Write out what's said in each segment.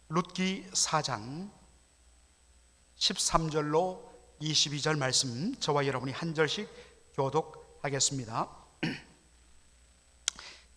룻기 4장 13절로 22절 말씀, 저와 여러분이 한 절씩 교독하겠습니다.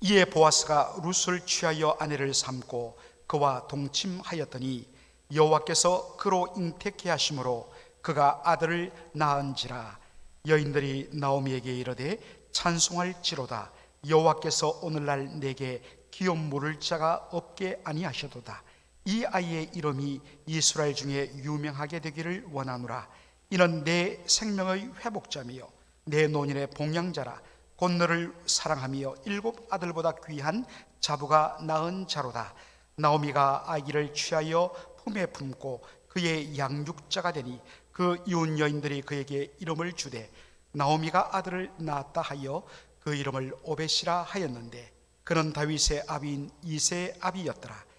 이에 보아스가 룻을 취하여 아내를 삼고 그와 동침하였더니 여호와께서 그로 잉태케 하심으로 그가 아들을 낳은지라. 여인들이 나오미에게 이르되 찬송할지로다. 여호와께서 오늘날 내게 기업 물을 자가 없게 아니하셔도다. 이 아이의 이름이 이스라엘 중에 유명하게 되기를 원하노라. 이는 내 생명의 회복자며 내 노년의 봉양자라. 곧 너를 사랑하며 7 아들보다 귀한 자부가 낳은 자로다. 나오미가 아기를 취하여 품에 품고 그의 양육자가 되니 그 이웃 여인들이 그에게 이름을 주되 나오미가 아들을 낳았다 하여 그 이름을 오벳이라 하였는데 그는 다윗의 아비인 이새의 아비였더라.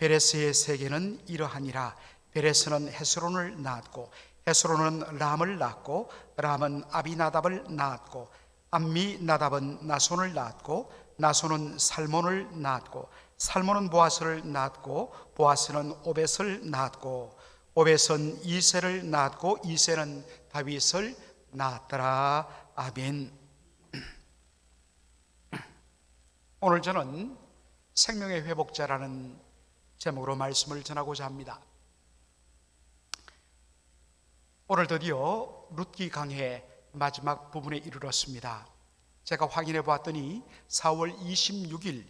베레스의 세계는 이러하니라. 베레스는 헤스론을 낳았고 헤스론은 람을 낳았고 람은 아비나답을 낳았고 암미나답은 나손을 낳았고 나손은 살몬을 낳았고 살몬은 보아스를 낳았고 보아스는 오벳을 낳았고 오벳은 이새를 낳았고 이새는 다윗을 낳았더라. 아멘. 오늘 저는 생명의 회복자라는 제목으로 말씀을 전하고자 합니다. 오늘 드디어 룻기 강해 마지막 부분에 이르렀습니다. 제가 확인해 보았더니 4월 26일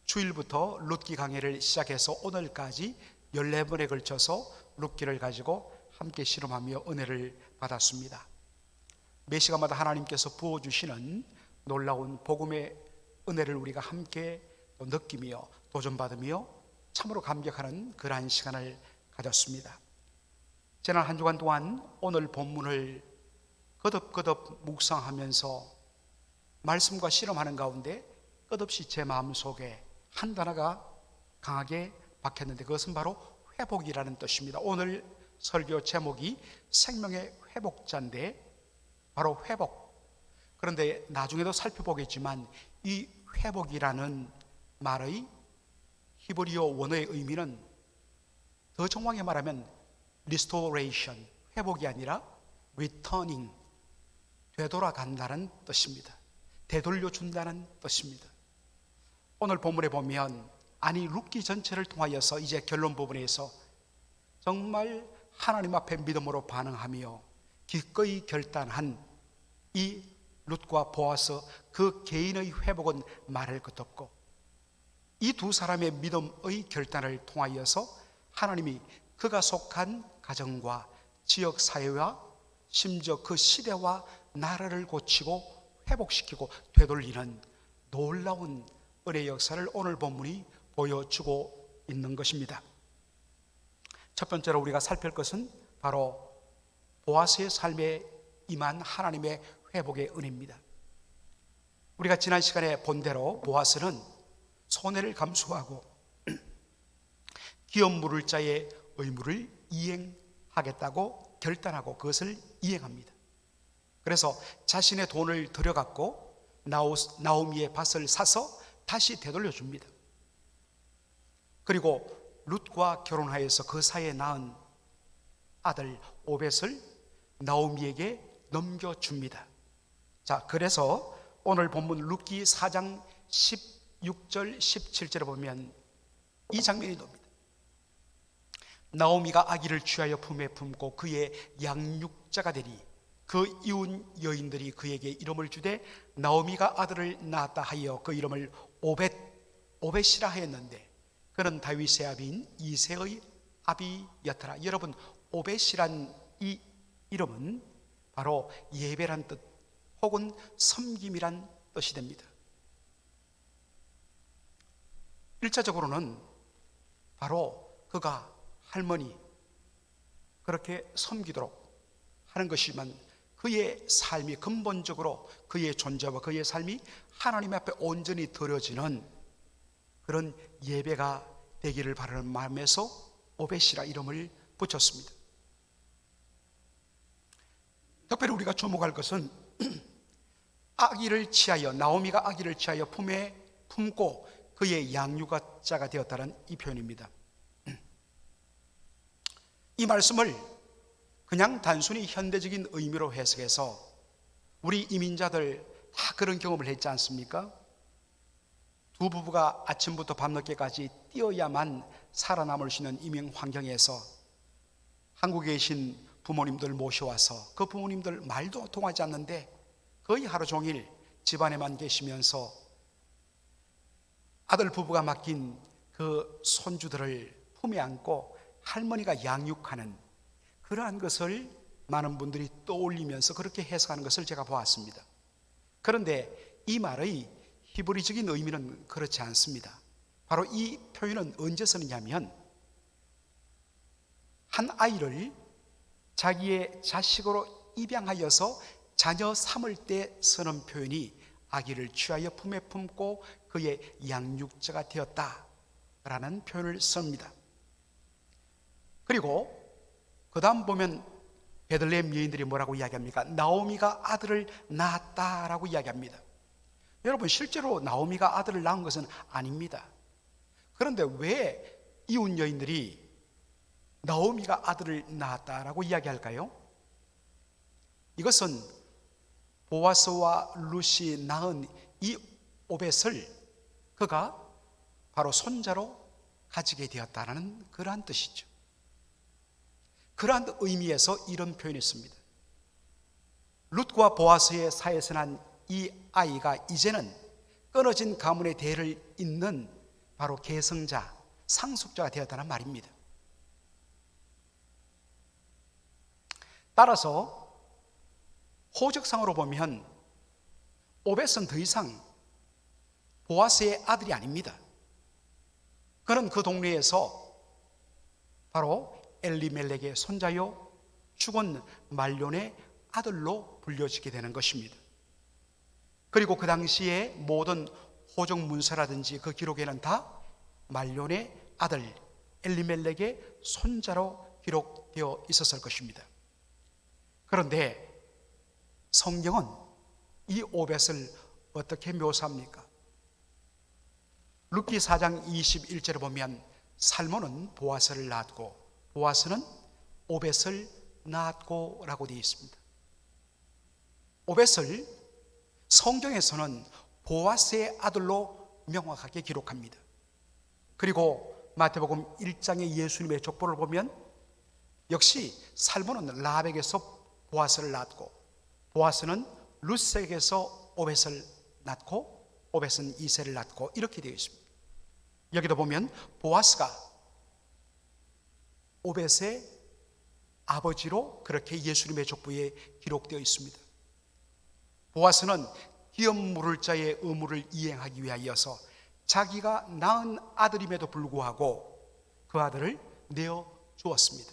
주일부터 룻기 강해를 시작해서 오늘까지 14번에 걸쳐서 룻기를 가지고 함께 실험하며 은혜를 받았습니다. 매 시간마다 하나님께서 부어주시는 놀라운 복음의 은혜를 우리가 함께 느끼며 도전받으며 참으로 감격하는 그러한 시간을 가졌습니다. 지난 한 주간 동안 오늘 본문을 거듭거듭 묵상하면서 말씀과 실험하는 가운데 끝없이 제 마음속에 한 단어가 강하게 박혔는데 그것은 바로 회복이라는 뜻입니다. 오늘 설교 제목이 생명의 회복자인데 바로 회복. 그런데 나중에도 살펴보겠지만 이 회복이라는 말의 히브리어 원어의 의미는 더 정확히 말하면 restoration, 회복이 아니라 returning, 되돌아간다는 뜻입니다. 되돌려준다는 뜻입니다. 오늘 본문에 보면 아니 룻기 전체를 통하여서 이제 결론 부분에서 정말 하나님 앞에 믿음으로 반응하며 기꺼이 결단한 이 룻과 보아스 그 개인의 회복은 말할 것 없고 이 두 사람의 믿음의 결단을 통하여서 하나님이 그가 속한 가정과 지역 사회와 심지어 그 시대와 나라를 고치고 회복시키고 되돌리는 놀라운 은혜의 역사를 오늘 본문이 보여주고 있는 것입니다. 첫 번째로 우리가 살필 것은 바로 보아스의 삶에 임한 하나님의 회복의 은혜입니다. 우리가 지난 시간에 본 대로 보아스는 손해를 감수하고 기업 물을 자의 의무를 이행하겠다고 결단하고 그것을 이행합니다. 그래서 자신의 돈을 들여갖고 나오미의 밭을 사서 다시 되돌려줍니다. 그리고 룻과 결혼하여서 그 사이에 낳은 아들 오벳을 나오미에게 넘겨줍니다. 자, 그래서 오늘 본문 룻기 4장 16절 17절에 보면 이 장면이 나옵니다. 나오미가 아기를 취하여 품에 품고 그의 양육자가 되니 그 이웃 여인들이 그에게 이름을 주되 나오미가 아들을 낳았다 하여 그 이름을 오벳이라 하였는데 그는 다윗의 아비인 이새의 아비였더라. 여러분, 오벳이란 이 이름은 바로 예배란 뜻 혹은 섬김이란 뜻이 됩니다. 1차적으로는 바로 그가 할머니 그렇게 섬기도록 하는 것이지만 그의 삶이 근본적으로 그의 존재와 그의 삶이 하나님 앞에 온전히 드려지는 그런 예배가 되기를 바라는 마음에서 오벳이라 이름을 붙였습니다. 특별히 우리가 주목할 것은 아기를 취하여 나오미가 아기를 취하여 품에 품고 그의 양육자가 되었다는 이 표현입니다. 이 말씀을 그냥 단순히 현대적인 의미로 해석해서 우리 이민자들 다 그런 경험을 했지 않습니까? 두 부부가 아침부터 밤늦게까지 뛰어야만 살아남을 수 있는 이민 환경에서 한국에 계신 부모님들 모셔와서 그 부모님들 말도 통하지 않는데 거의 하루 종일 집안에만 계시면서 아들 부부가 맡긴 그 손주들을 품에 안고 할머니가 양육하는 그러한 것을 많은 분들이 떠올리면서 그렇게 해석하는 것을 제가 보았습니다. 그런데 이 말의 히브리적인 의미는 그렇지 않습니다. 바로 이 표현은 언제 쓰느냐면 한 아이를 자기의 자식으로 입양하여서 자녀 삼을 때 쓰는 표현이 아기를 취하여 품에 품고 그의 양육자가 되었다라는 표현을 씁니다. 그리고 그 다음 보면 베들레헴 여인들이 뭐라고 이야기합니까? 나오미가 아들을 낳았다라고 이야기합니다. 여러분, 실제로 나오미가 아들을 낳은 것은 아닙니다. 그런데 왜 이웃 여인들이 나오미가 아들을 낳았다라고 이야기할까요? 이것은 보아스와 룻이 낳은 이 오벳을 그가 바로 손자로 가지게 되었다는 그러한 뜻이죠. 그러한 의미에서 이런 표현을 씁니다. 룻과 보아스의 사이에서 난 이 아이가 이제는 끊어진 가문의 대를 잇는 바로 계승자, 상속자가 되었다는 말입니다. 따라서 호적상으로 보면 오벳은 더 이상 보아스의 아들이 아닙니다. 그는 그 동네에서 바로 엘리멜렉의 손자요 죽은 말론의 아들로 불려지게 되는 것입니다. 그리고 그 당시에 모든 호적 문서라든지 그 기록에는 다 말론의 아들 엘리멜렉의 손자로 기록되어 있었을 것입니다. 그런데 성경은 이 오벳을 어떻게 묘사합니까? 룻기 4장 21절에 보면 살몬은 보아스를 낳았고 보아스는 오벳을 낳았고 라고 되어 있습니다. 오벳을 성경에서는 보아스의 아들로 명확하게 기록합니다. 그리고 마태복음 1장의 예수님의 족보를 보면 역시 살몬은 라합에게서 보아스를 낳았고 보아스는 룻에게서 오벳을 낳고 오벳은 이새를 낳고 이렇게 되어 있습니다. 여기도 보면 보아스가 오벳의 아버지로 그렇게 예수님의 족보에 기록되어 있습니다. 보아스는 기업 물을 자의 의무를 이행하기 위하여서 자기가 낳은 아들임에도 불구하고 그 아들을 내어 주었습니다.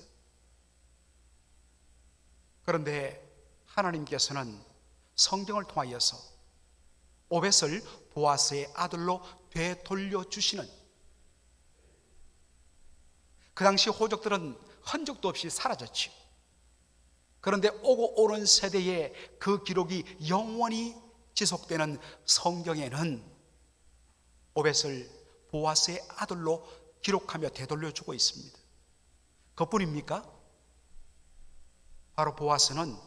그런데 하나님께서는 성경을 통하여서 오벳을 보아스의 아들로 되돌려 주시는, 그 당시 호족들은 흔적도 없이 사라졌지요. 그런데 오고 오는 세대에 그 기록이 영원히 지속되는 성경에는 오벳을 보아스의 아들로 기록하며 되돌려주고 있습니다. 그뿐입니까? 바로 보아스는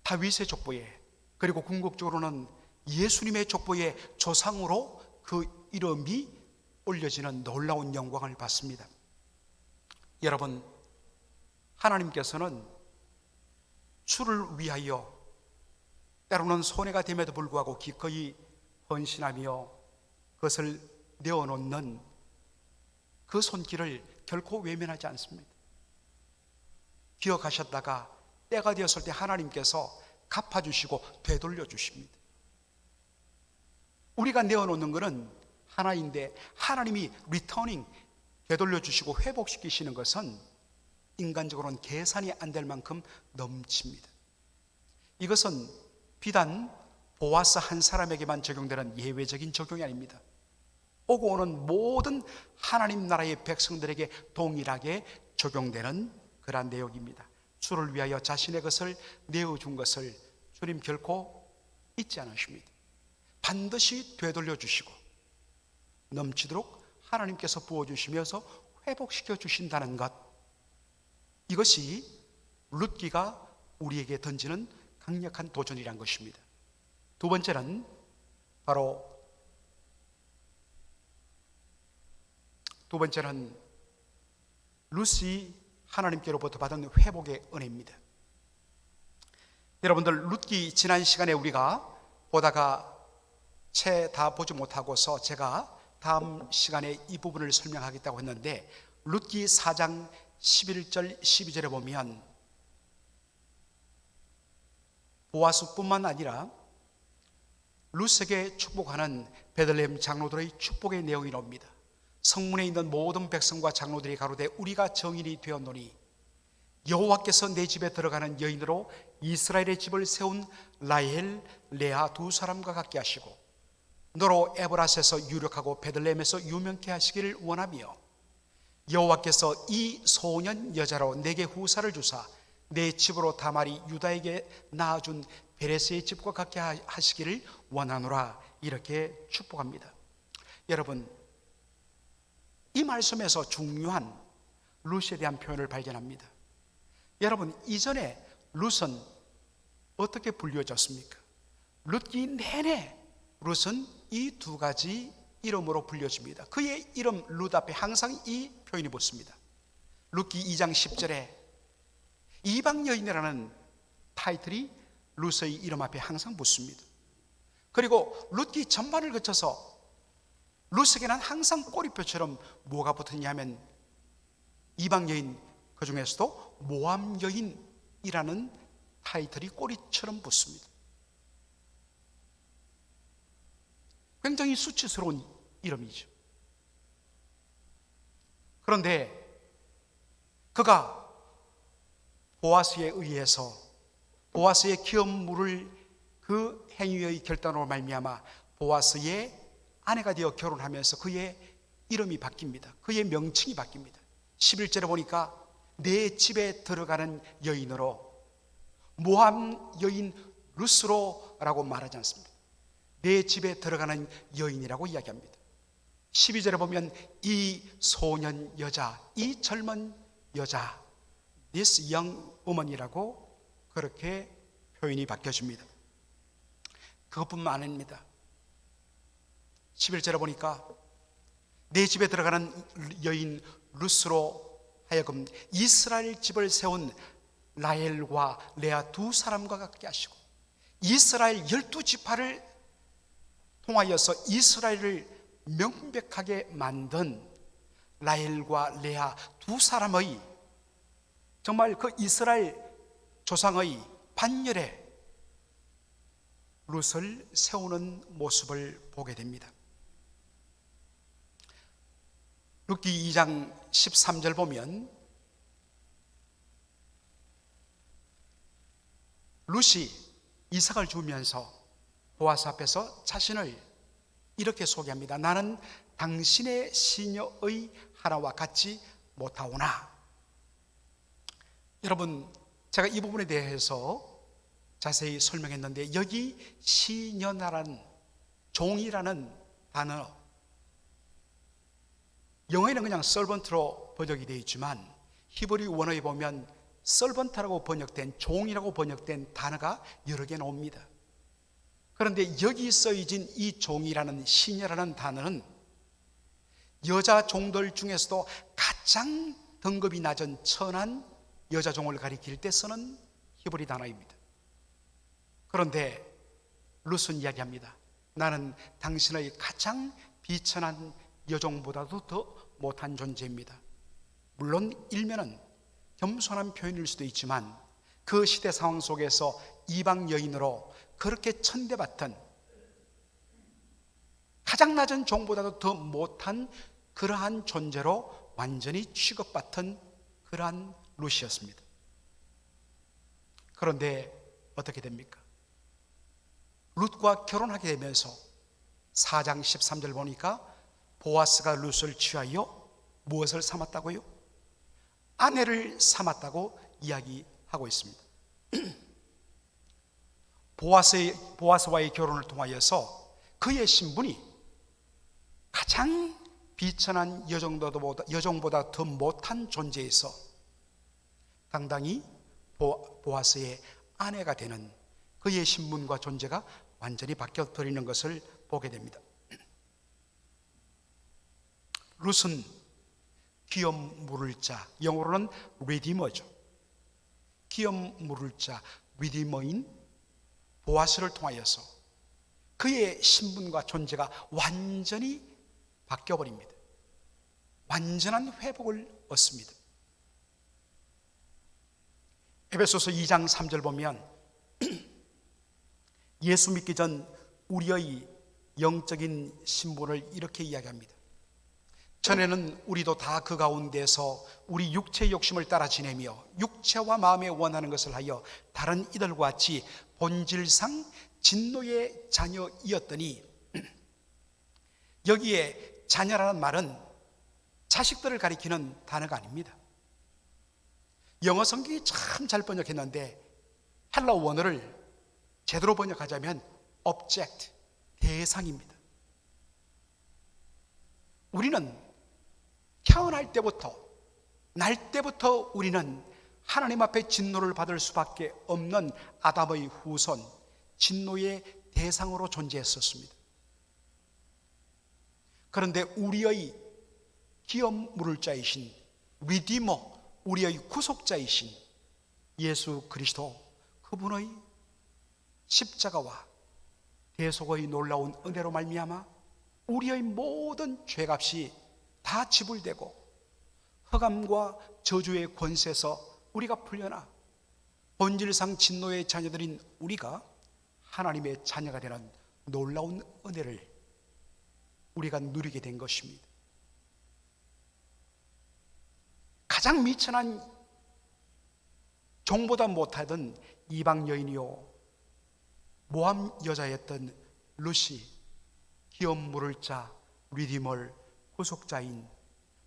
다윗의 족보에 그리고 궁극적으로는 예수님의 족보의 조상으로 그 이름이 올려지는 놀라운 영광을 받습니다. 여러분, 하나님께서는 주를 위하여 때로는 손해가 됨에도 불구하고 기꺼이 헌신하며 그것을 내어놓는 그 손길을 결코 외면하지 않습니다. 기억하셨다가 때가 되었을 때 하나님께서 갚아주시고 되돌려 주십니다. 우리가 내어놓는 것은 하나인데 하나님이 리터닝, 되돌려 주시고 회복시키시는 것은 인간적으로는 계산이 안 될 만큼 넘칩니다. 이것은 비단 보아스 한 사람에게만 적용되는 예외적인 적용이 아닙니다. 오고 오는 모든 하나님 나라의 백성들에게 동일하게 적용되는 그러한 내용입니다. 주를 위하여 자신의 것을 내어준 것을 주님 결코 잊지 않으십니다. 반드시 되돌려 주시고 넘치도록 하나님께서 부어주시면서 회복시켜 주신다는 것, 이것이 룻기가 우리에게 던지는 강력한 도전이란 것입니다. 두 번째는 룻이 하나님께로부터 받은 회복의 은혜입니다. 여러분들, 룻기 지난 시간에 우리가 보다가 채 다 보지 못하고서 제가 다음 시간에 이 부분을 설명하겠다고 했는데, 룻기 4장 11절 12절에 보면 보아스뿐만 아니라 룻에게 축복하는 베들레헴 장로들의 축복의 내용이 나옵니다. 성문에 있는 모든 백성과 장로들이 가로되 우리가 정인이 되었노니 여호와께서 내 집에 들어가는 여인으로 이스라엘의 집을 세운 라헬, 레아 두 사람과 같게 하시고 너로 에브라스에서 유력하고 베들레헴에서 유명케 하시기를 원하며 여호와께서 이 소년 여자로 내게 후사를 주사 내 집으로 다말이 유다에게 낳아준 베레스의 집과 같게 하시기를 원하노라, 이렇게 축복합니다. 여러분, 이 말씀에서 중요한 룻에 대한 표현을 발견합니다. 여러분, 이전에 룻은 어떻게 불려졌습니까? 룻기 내내 룻은 이 두 가지 이름으로 불려집니다. 그의 이름 룻 앞에 항상 이 표현이 붙습니다. 룻기 2장 10절에 이방 여인이라는 타이틀이 룻의 이름 앞에 항상 붙습니다. 그리고 룻기 전반을 거쳐서 룻에게는 항상 꼬리표처럼 뭐가 붙었냐면 이방 여인, 그 중에서도 모함 여인이라는 타이틀이 꼬리처럼 붙습니다. 굉장히 수치스러운 이름이죠. 그런데 그가 보아스에 의해서 보아스의 기업 물을 그 행위의 결단으로 말미암아 보아스의 아내가 되어 결혼하면서 그의 이름이 바뀝니다. 그의 명칭이 바뀝니다. 11절에 보니까 내 집에 들어가는 여인으로, 모함 여인 룻으로 라고 말하지 않습니다. 내 집에 들어가는 여인이라고 이야기합니다. 12절에 보면 이 소년 여자, 이 젊은 여자, this young woman이라고 그렇게 표현이 바뀌어집니다. 그것뿐만 아닙니다. 11절에 보니까 내 집에 들어가는 여인 룻으로 하여금 이스라엘 집을 세운 라헬과 레아 두 사람과 같게 하시고 이스라엘 12지파를 통하여서 이스라엘을 명백하게 만든 라헬과 레아 두 사람의 정말 그 이스라엘 조상의 반열에 룻을 세우는 모습을 보게 됩니다. 룻기 2장 13절 보면 룻이 이삭을 주면서 보아스 앞에서 자신을 이렇게 소개합니다. 나는 당신의 시녀의 하나와 같지 못하오나. 여러분, 제가 이 부분에 대해서 자세히 설명했는데 여기 시녀라는 종이라는 단어, 영어에는 그냥 servant로 번역이 되어 있지만 히브리 원어에 보면 servant라고 번역된, 종이라고 번역된 단어가 여러 개 나옵니다. 그런데 여기 쓰여진 이 종이라는, 시녀라는 단어는 여자 종들 중에서도 가장 등급이 낮은 천한 여자 종을 가리킬 때 쓰는 히브리 단어입니다. 그런데 룻은 이야기합니다. 나는 당신의 가장 비천한 여종보다도 더 못한 존재입니다. 물론 일면은 겸손한 표현일 수도 있지만 그 시대 상황 속에서 이방 여인으로 그렇게 천대받던 가장 낮은 종보다도 더 못한 그러한 존재로 완전히 취급받던 그러한 룻이었습니다. 그런데 어떻게 됩니까? 룻과 결혼하게 되면서 4장 13절 보니까 보아스가 룻을 취하여 무엇을 삼았다고요? 아내를 삼았다고 이야기하고 있습니다. 보아스와의 결혼을 통하여서 그의 신분이 가장 비천한 여종보다 더 못한 존재에서 당당히 보아스의 아내가 되는 그의 신분과 존재가 완전히 바뀌어버리는 것을 보게 됩니다. 룻은 기업 물을 자, 영어로는 리디머죠. 기업 물을 자, 리디머인 보아스를 통하여서 그의 신분과 존재가 완전히 바뀌어버립니다. 완전한 회복을 얻습니다. 에베소서 2장 3절 보면 예수 믿기 전 우리의 영적인 신분을 이렇게 이야기합니다. 전에는 우리도 다 그 가운데서 우리 육체의 욕심을 따라 지내며 육체와 마음에 원하는 것을 하여 다른 이들과 같이 본질상 진노의 자녀이었더니, 여기에 자녀라는 말은 자식들을 가리키는 단어가 아닙니다. 영어 성경이 참 잘 번역했는데 헬라 원어를 제대로 번역하자면 object, 대상입니다. 우리는 태어날 때부터, 날 때부터 우리는 하나님 앞에 진노를 받을 수밖에 없는 아담의 후손, 진노의 대상으로 존재했었습니다. 그런데 우리의 기업 물을 자이신 리디머, 우리의 구속자이신 예수 그리스도, 그분의 십자가와 대속의 놀라운 은혜로 말미암아 우리의 모든 죄값이 다 지불되고 흑암과 저주의 권세에서 우리가 풀려나 본질상 진노의 자녀들인 우리가 하나님의 자녀가 되는 놀라운 은혜를 우리가 누리게 된 것입니다. 가장 미천한 종보다 못하던 이방 여인이요 모함 여자였던 룻이 기업 물을 자 리디멀 구속자인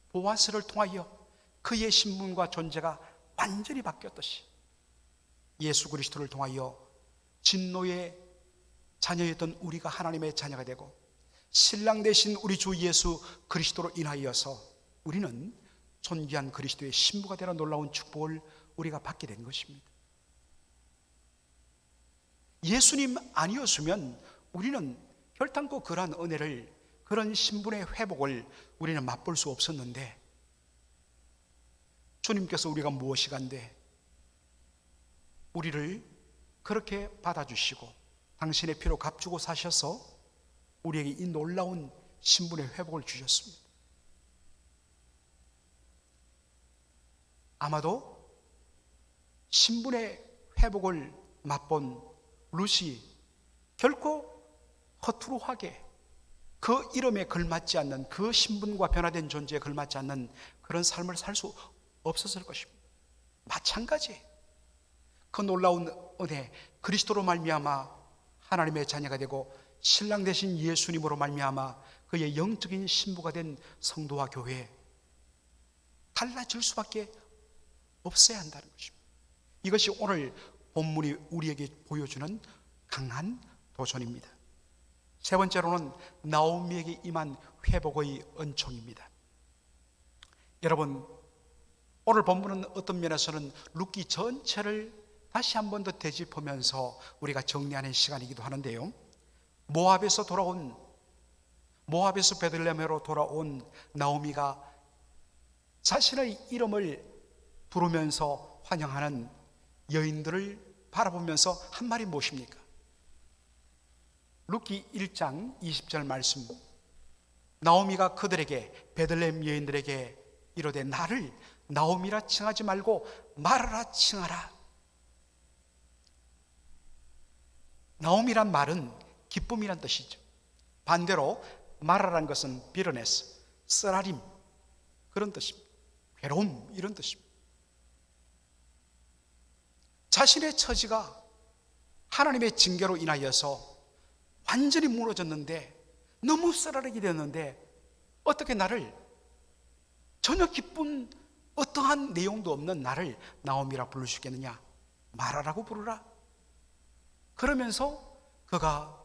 보아스를 통하여 그의 신분과 존재가 완전히 바뀌었듯이 예수 그리스도를 통하여 진노의 자녀였던 우리가 하나님의 자녀가 되고 신랑 되신 우리 주 예수 그리스도로 인하여서 우리는 존귀한 그리스도의 신부가 되는 놀라운 축복을 우리가 받게 된 것입니다. 예수님 아니었으면 우리는 결단코 그러한 은혜를, 그런 신분의 회복을 우리는 맛볼 수 없었는데, 주님께서 우리가 무엇이간데 우리를 그렇게 받아주시고 당신의 피로 값주고 사셔서 우리에게 이 놀라운 신분의 회복을 주셨습니다. 아마도 신분의 회복을 맛본 룻이 결코 허투루하게 그 이름에 걸맞지 않는, 그 신분과 변화된 존재에 걸맞지 않는 그런 삶을 살 수 없었을 것입니다. 마찬가지 그 놀라운 은혜, 그리스도로 말미암아 하나님의 자녀가 되고 신랑 되신 예수님으로 말미암아 그의 영적인 신부가 된 성도와 교회, 달라질 수밖에 없어야 한다는 것입니다. 이것이 오늘 본문이 우리에게 보여주는 강한 도전입니다. 세 번째로는 나오미에게 임한 회복의 은총입니다. 여러분, 오늘 본문은 어떤 면에서는 룻기 전체를 다시 한 번 더 되짚으면서 우리가 정리하는 시간이기도 하는데요, 모압에서 베들레헴으로 돌아온 나오미가 자신의 이름을 부르면서 환영하는 여인들을 바라보면서 한 말이 무엇입니까? 룻기 1장 20절 말씀, 나오미가 그들에게, 베들레헴 여인들에게 이르되 나를 나오미라 칭하지 말고 마라라 칭하라. 나오미란 말은 기쁨이란 뜻이죠. 반대로 마라란 것은 비러네스, 쓰라림, 그런 뜻입니다. 괴로움, 이런 뜻입니다. 자신의 처지가 하나님의 징계로 인하여서 완전히 무너졌는데, 너무 쓰라리게 되었는데 어떻게 나를, 전혀 기쁜 어떠한 내용도 없는 나를 나오미라 부를 수 있겠느냐? 마라라고 부르라. 그러면서 그가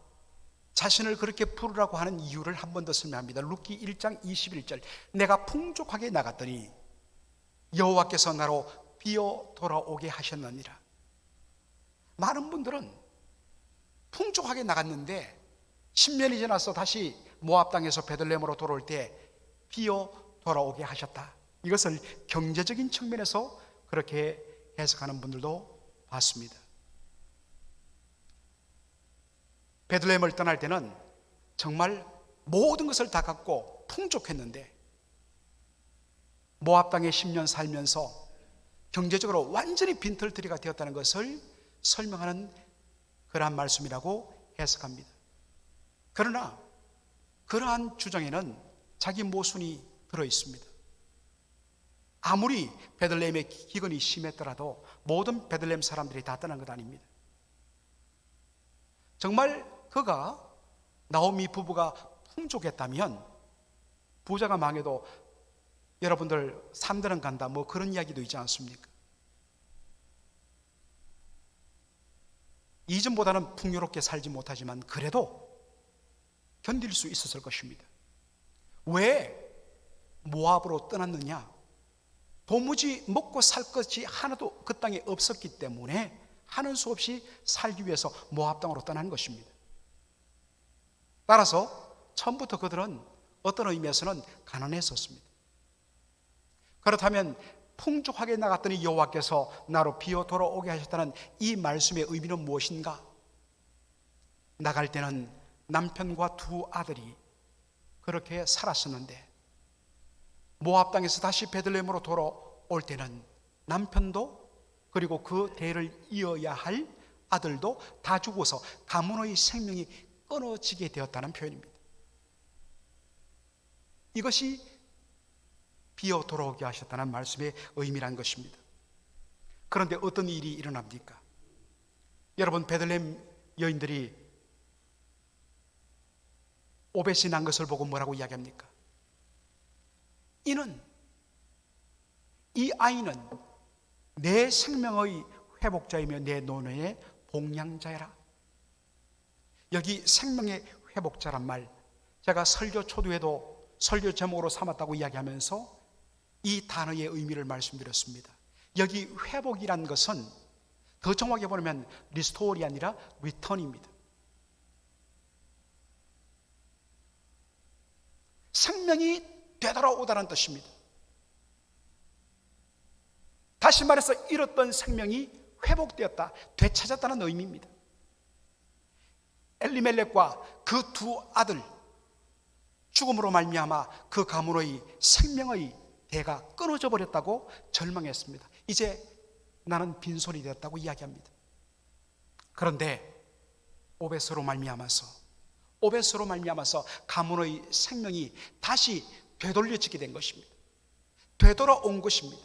자신을 그렇게 부르라고 하는 이유를 한 번 더 설명합니다. 룻기 1장 21절. 내가 풍족하게 나갔더니 여호와께서 나로 비어 돌아오게 하셨느니라. 많은 분들은 풍족하게 나갔는데 10년이 지나서 다시 모압 땅에서 베들레헴으로 돌아올 때 비어 돌아오게 하셨다. 이것을 경제적인 측면에서 그렇게 해석하는 분들도 봤습니다. 베들레헴을 떠날 때는 정말 모든 것을 다 갖고 풍족했는데 모압 땅에 10년 살면서 경제적으로 완전히 빈털터리가 되었다는 것을 설명하는 그러한 말씀이라고 해석합니다. 그러나 그러한 주장에는 자기 모순이 들어 있습니다. 아무리 베들레헴의 기근이 심했더라도 모든 베들레헴 사람들이 다 떠난 것 아닙니다. 정말 그가 나오미 부부가 풍족했다면 부자가 망해도 여러분들 3대는 간다 뭐 그런 이야기도 있지 않습니까? 이전보다는 풍요롭게 살지 못하지만 그래도 견딜 수 있었을 것입니다. 왜 모압으로 떠났느냐? 도무지 먹고 살 것이 하나도 그 땅에 없었기 때문에 하는 수 없이 살기 위해서 모압 땅으로 떠난 것입니다. 따라서 처음부터 그들은 어떤 의미에서는 가난했었습니다. 그렇다면 풍족하게 나갔더니 여호와께서 나로 비어 돌아오게 하셨다는 이 말씀의 의미는 무엇인가? 나갈 때는 남편과 두 아들이 그렇게 살았었는데 모압 땅에서 다시 베들레헴으로 돌아올 때는 남편도 그리고 그 대를 이어야 할 아들도 다 죽어서 가문의 생명이 끊어지게 되었다는 표현입니다. 이것이 비어 돌아오게 하셨다는 말씀의 의미란 것입니다. 그런데 어떤 일이 일어납니까? 여러분, 베들레헴 여인들이 오벳이 난 것을 보고 뭐라고 이야기합니까? 이 아이는 내 생명의 회복자이며 내 노년의 복량자여라. 여기 생명의 회복자란 말, 제가 설교 초두에도 설교 제목으로 삼았다고 이야기하면서 이 단어의 의미를 말씀드렸습니다. 여기 회복이란 것은 더 정확하게 보면 리스토어이 아니라 리턴입니다. 생명이 되돌아오다는 뜻입니다. 다시 말해서 잃었던 생명이 회복되었다, 되찾았다는 의미입니다. 엘리멜렉과 그 두 아들 죽음으로 말미암아 그 가문의 생명의 대가 끊어져 버렸다고 절망했습니다. 이제 나는 빈손이 되었다고 이야기합니다. 그런데 오벳으로 말미암아서 가문의 생명이 다시 되돌려지게 된 것입니다. 되돌아온 것입니다.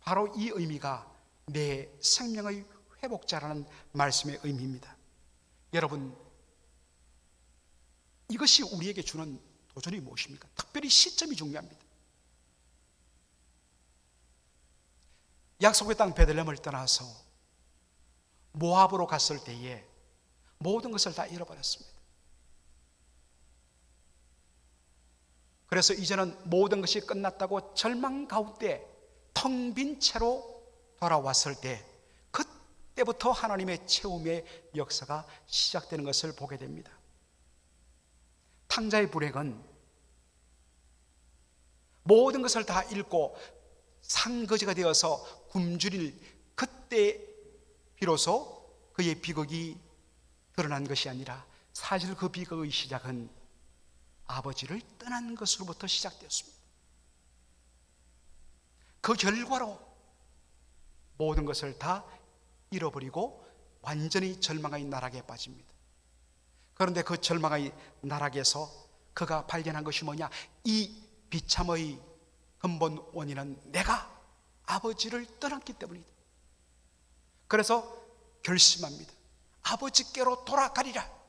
바로 이 의미가 내 생명의 회복자라는 말씀의 의미입니다. 여러분, 이것이 우리에게 주는 도전이 무엇입니까? 특별히 시점이 중요합니다. 약속의 땅 베들레헴을 떠나서 모압으로 갔을 때에 모든 것을 다 잃어버렸습니다. 그래서 이제는 모든 것이 끝났다고 절망 가운데 텅 빈 채로 돌아왔을 때 그때부터 하나님의 채움의 역사가 시작되는 것을 보게 됩니다. 탕자의 불행은 모든 것을 다 잃고 상거지가 되어서 굶주릴 그때 비로소 그의 비극이 드러난 것이 아니라 사실 그 비극의 시작은 아버지를 떠난 것으로부터 시작되었습니다. 그 결과로 모든 것을 다 잃어버리고 완전히 절망의 나락에 빠집니다. 그런데 그 절망의 나락에서 그가 발견한 것이 뭐냐? 이 비참의 근본 원인은 내가 아버지를 떠났기 때문이다. 그래서 결심합니다. 아버지께로 돌아가리라.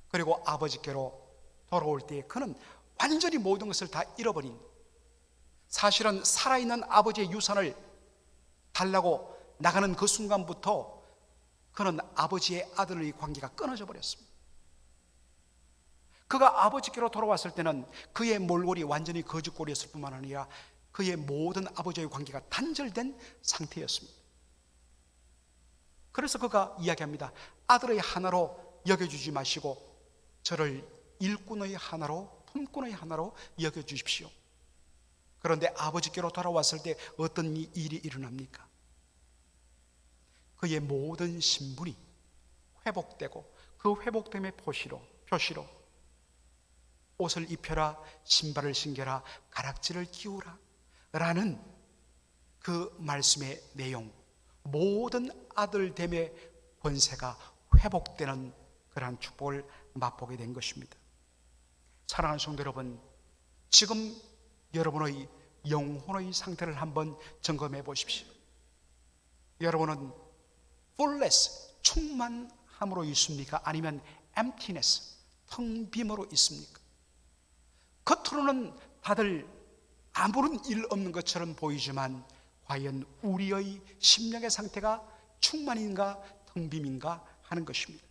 그리고 아버지께로 돌아올 때에 그는 완전히 모든 것을 다 잃어버린, 사실은 살아있는 아버지의 유산을 달라고 나가는 그 순간부터 그는 아버지의 아들의 관계가 끊어져 버렸습니다. 그가 아버지께로 돌아왔을 때는 그의 몰골이 완전히 거짓골이었을 뿐만 아니라 그의 모든 아버지의 관계가 단절된 상태였습니다. 그래서 그가 이야기합니다. 아들의 하나로 여겨주지 마시고 저를 일꾼의 하나로, 품꾼의 하나로 여겨주십시오. 그런데 아버지께로 돌아왔을 때 어떤 일이 일어납니까? 그의 모든 신분이 회복되고 그 회복됨의 표시로 옷을 입혀라, 신발을 신겨라, 가락지를 끼우라 라는 그 말씀의 내용, 모든 아들됨의 권세가 회복되는 그러한 축복을 맛보게 된 것입니다. 사랑하는 성도 여러분, 지금 여러분의 영혼의 상태를 한번 점검해 보십시오. 여러분은 fullness, 충만함으로 있습니까? 아니면 emptiness, 텅 빔으로 있습니까? 겉으로는 다들 아무런 일 없는 것처럼 보이지만 과연 우리의 심령의 상태가 충만인가 텅 빔인가 하는 것입니다.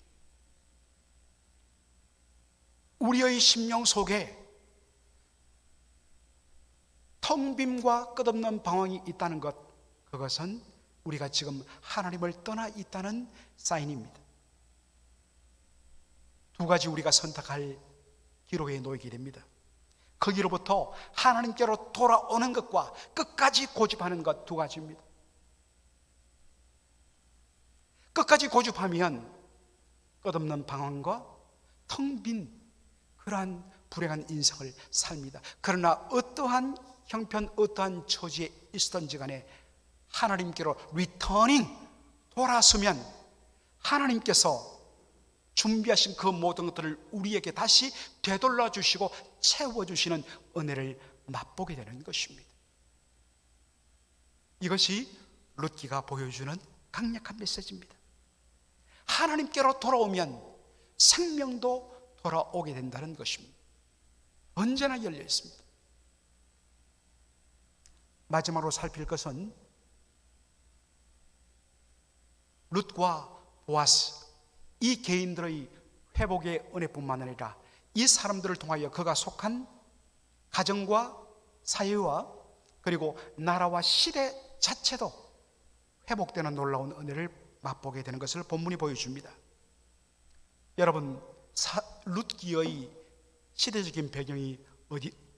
우리의 심령 속에 텅 빔과 끝없는 방황이 있다는 것, 그것은 우리가 지금 하나님을 떠나 있다는 사인입니다. 두 가지 우리가 선택할 기로에 놓이게 됩니다. 거기로부터 하나님께로 돌아오는 것과 끝까지 고집하는 것, 두 가지입니다. 끝까지 고집하면 끝없는 방황과 텅 빈 그러한 불행한 인생을 삽니다. 그러나 어떠한 형편, 어떠한 처지에 있었던지 간에 하나님께로 리터닝, 돌아서면 하나님께서 준비하신 그 모든 것들을 우리에게 다시 되돌려 주시고 채워주시는 은혜를 맛보게 되는 것입니다. 이것이 룻기가 보여주는 강력한 메시지입니다. 하나님께로 돌아오면 생명도 돌아오게 된다는 것입니다. 언제나 열려 있습니다. 마지막으로 살필 것은 룻과 보아스, 이 개인들의 회복의 은혜뿐만 아니라 이 사람들을 통하여 그가 속한 가정과 사회와 그리고 나라와 시대 자체도 회복되는 놀라운 은혜를 맛보게 되는 것을 본문이 보여줍니다. 여러분, 룻기의 시대적인 배경이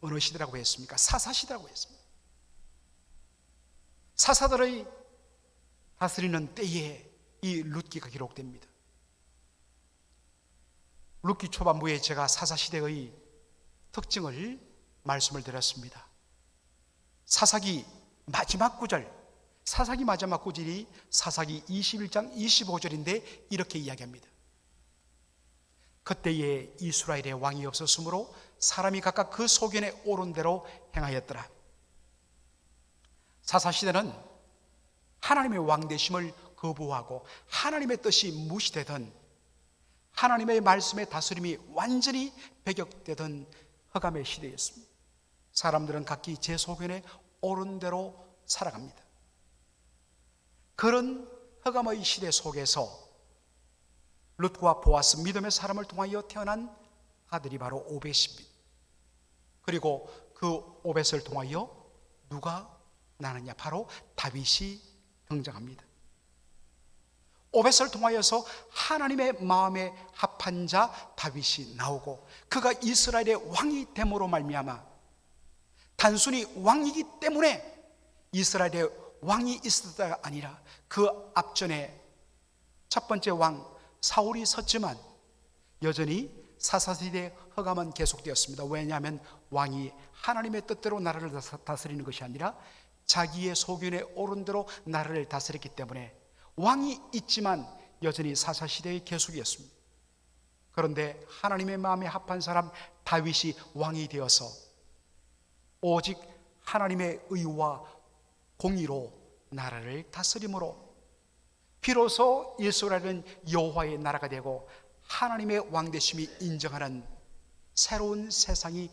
어느 시대라고 했습니까? 사사시대라고 했습니다. 사사들의 다스리는 때에 이 룻기가 기록됩니다. 룻기 초반부에 제가 사사시대의 특징을 말씀을 드렸습니다. 사사기 마지막 구절, 사사기 마지막 구절이 사사기 21장 25절인데 이렇게 이야기합니다. 그때에 이스라엘에 왕이 없었으므로 사람이 각각 그 소견에 오른 대로 행하였더라. 사사시대는 하나님의 왕되심을 거부하고 하나님의 뜻이 무시되던, 하나님의 말씀의 다스림이 완전히 배격되던 흑암의 시대였습니다. 사람들은 각기 제 소견에 오른 대로 살아갑니다. 그런 흑암의 시대 속에서 룻과 보아스, 믿음의 사람을 통하여 태어난 아들이 바로 오벳입니다. 그리고 그 오벳을 통하여 누가 나느냐? 바로 다윗이 등장합니다. 오벳을 통하여서 하나님의 마음에 합한 자 다윗이 나오고, 그가 이스라엘의 왕이 됨으로 말미암아 단순히 왕이기 때문에 이스라엘의 왕이 있었다가 아니라 그 앞전에 첫 번째 왕 사울이 섰지만 여전히 사사시대의 흑암은 계속되었습니다. 왜냐하면 왕이 하나님의 뜻대로 나라를 다스리는 것이 아니라 자기의 소견에 오른 대로 나라를 다스렸기 때문에 왕이 있지만 여전히 사사시대의 계속이었습니다. 그런데 하나님의 마음에 합한 사람 다윗이 왕이 되어서 오직 하나님의 의와 공의로 나라를 다스림으로 비로소 이스라엘은 여호와의 나라가 되고 하나님의 왕되심이 인정하는 새로운 세상이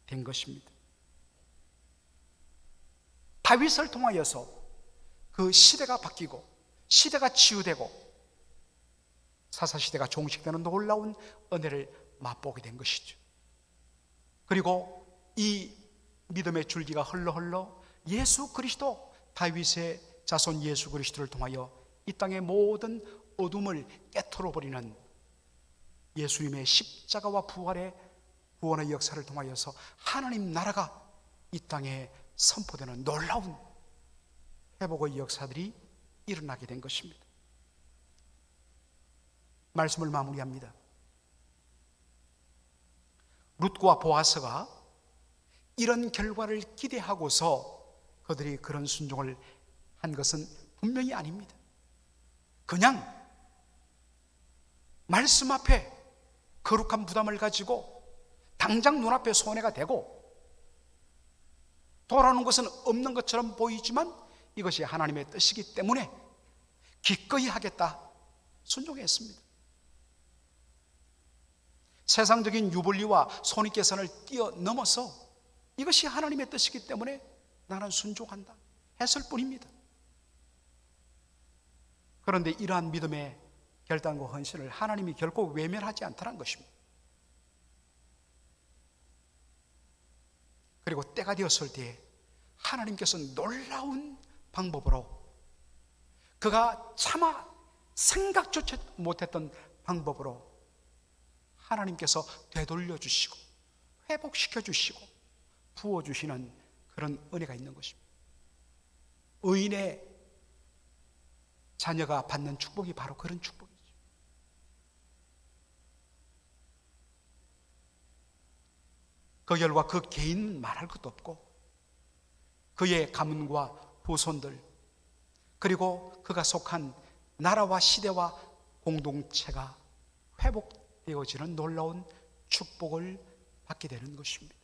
된 것입니다. 다윗을 통하여서 그 시대가 바뀌고 시대가 치유되고 사사시대가 종식되는 놀라운 은혜를 맛보게 된 것이죠. 그리고 이 믿음의 줄기가 흘러 예수 그리스도, 다윗의 자손 예수 그리스도를 통하여 이 땅의 모든 어둠을 깨트려버리는 예수님의 십자가와 부활의 구원의 역사를 통하여서 하나님 나라가 이 땅에 선포되는 놀라운 회복의 역사들이 일어나게 된 것입니다. 말씀을 마무리합니다. 룻과 보아스가 이런 결과를 기대하고서 그들이 그런 순종을 한 것은 분명히 아닙니다. 그냥 말씀 앞에 거룩한 부담을 가지고 당장 눈앞에 손해가 되고 돌아오는 것은 없는 것처럼 보이지만 이것이 하나님의 뜻이기 때문에 기꺼이 하겠다 순종했습니다. 세상적인 유불리와 손익계산을 뛰어넘어서 이것이 하나님의 뜻이기 때문에 나는 순종한다 했을 뿐입니다. 그런데 이러한 믿음의 결단과 헌신을 하나님이 결코 외면하지 않다는 것입니다. 그리고 때가 되었을 때 하나님께서 놀라운 방법으로 그가 차마 생각조차 못했던 방법으로 하나님께서 되돌려 주시고 회복시켜 주시고 부어주시는 그런 은혜가 있는 것입니다. 의인의 자녀가 받는 축복이 바로 그런 축복이죠. 그 결과 그 개인은 말할 것도 없고 그의 가문과 후손들 그리고 그가 속한 나라와 시대와 공동체가 회복되어지는 놀라운 축복을 받게 되는 것입니다.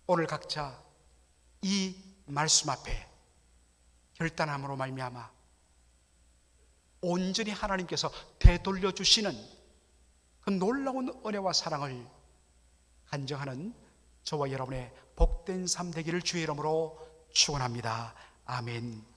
오늘 각자 이 말씀 앞에 결단함으로 말미암아 온전히 하나님께서 되돌려 주시는 그 놀라운 은혜와 사랑을 간증하는 저와 여러분의 복된 삶 되기를 주의 이름으로 축원합니다. 아멘.